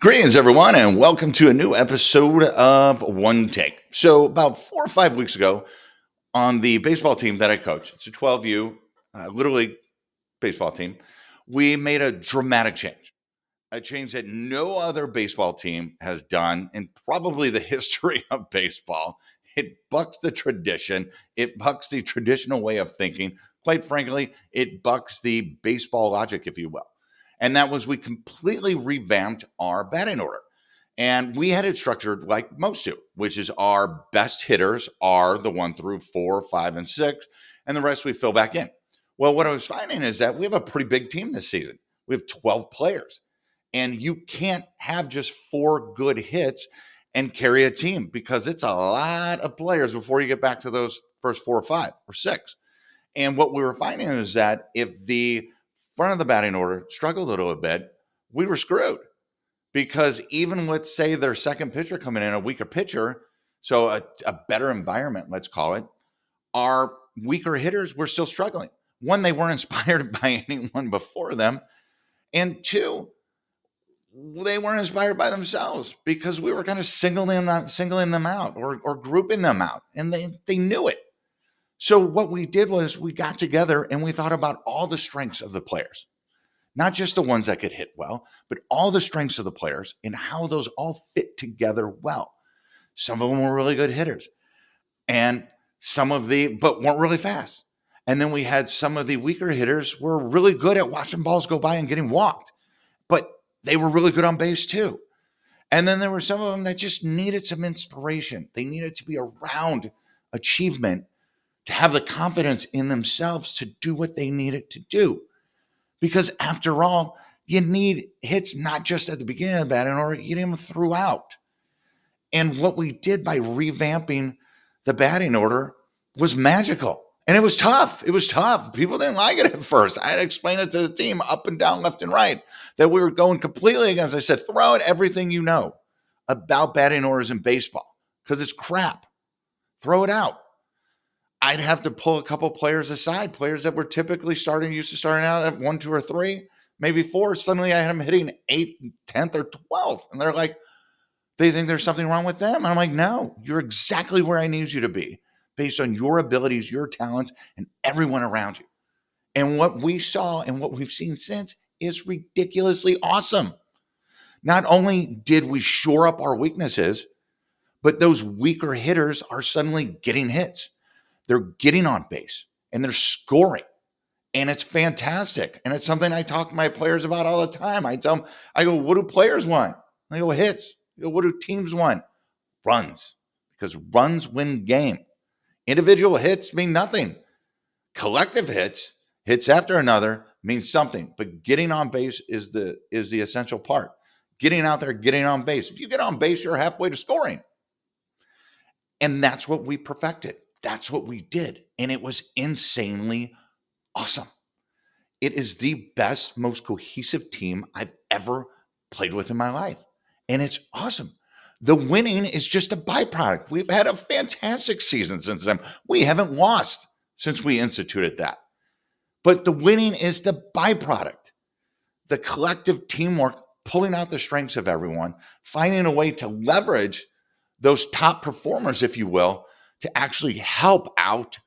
Greetings, everyone, and welcome to a new episode of One Take. So, about 4 or 5 weeks ago, on the baseball team that I coach, it's a 12U Little League baseball team, we made a dramatic change, a change that no other baseball team has done in probably the history of baseball. It bucks the tradition, it bucks the traditional way of thinking. Quite frankly, it bucks the baseball logic, if you will. And that was we completely revamped our batting order. And we had it structured like most do, which is our best hitters are the 1 through 4, 5, and 6, and the rest we fill back in. Well, what I was finding is that we have a pretty big team this season. We have 12 players, and you can't have just 4 good hits and carry a team because it's a lot of players before you get back to those first 4 or 5 or 6. And what we were finding is that if the front of the batting order struggled a little bit, we were screwed because even with, say, their second pitcher coming in, a weaker pitcher, so a better environment, let's call it, our weaker hitters were still struggling. One, they weren't inspired by anyone before them. And two, they weren't inspired by themselves because we were kind of singling them out or grouping them out. And they knew it. So what we did was we got together and we thought about all the strengths of the players, not just the ones that could hit well, but all the strengths of the players and how those all fit together well. Some of them were really good hitters and but weren't really fast. And then we had some of the weaker hitters were really good at watching balls go by and getting walked, but they were really good on base too. And then there were some of them that just needed some inspiration. They needed to be around achievement to have the confidence in themselves to do what they needed to do. Because after all, you need hits not just at the beginning of the batting order, you need them throughout. And what we did by revamping the batting order was magical. And it was tough. It was tough. People didn't like it at first. I had to explain it to the team up and down, left and right, that we were going completely against. I said, throw out everything you know about batting orders in baseball because it's crap. Throw it out. I'd have to pull a couple players aside, players that were typically used to starting out at 1, 2, or 3, maybe 4. Suddenly I had them hitting 8th, 10th, or 12th. And they're like, they think there's something wrong with them. And I'm like, no, you're exactly where I need you to be based on your abilities, your talents, and everyone around you. And what we saw and what we've seen since is ridiculously awesome. Not only did we shore up our weaknesses, but those weaker hitters are suddenly getting hits. They're getting on base and they're scoring. And it's fantastic. And it's something I talk to my players about all the time. I tell them, I go, what do players want? I go, hits. I go, what do teams want? Runs. Because runs win game. Individual hits mean nothing. Collective hits after another means something. But getting on base is the essential part. Getting out there, getting on base. If you get on base, you're halfway to scoring. And that's what we perfected. That's what we did. And it was insanely awesome. It is the best, most cohesive team I've ever played with in my life. And it's awesome. The winning is just a byproduct. We've had a fantastic season since then. We haven't lost since we instituted that. But the winning is the byproduct. The collective teamwork, pulling out the strengths of everyone, finding a way to leverage those top performers, if you will, to actually help out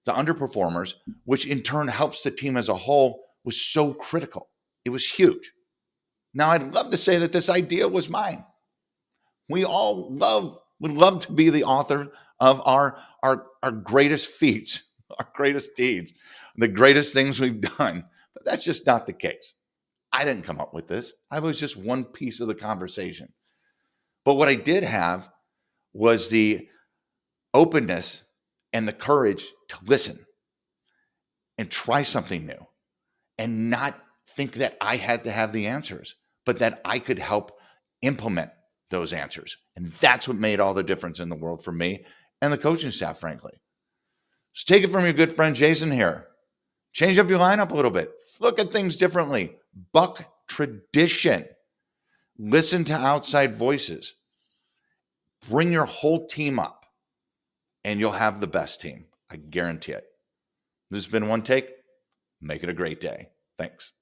the underperformers, which in turn helps the team as a whole, was so critical. It was huge. Now, I'd love to say that this idea was mine. We all would love to be the author of our greatest feats, our greatest deeds, the greatest things we've done. But that's just not the case. I didn't come up with this. I was just one piece of the conversation. But what I did have was the openness and the courage to listen and try something new and not think that I had to have the answers, but that I could help implement those answers. And that's what made all the difference in the world for me and the coaching staff, frankly. So take it from your good friend Jason here. Change up your lineup a little bit. Look at things differently. Buck tradition. Listen to outside voices. Bring your whole team up, and you'll have the best team. I guarantee it. This has been One Take. Make it a great day. Thanks.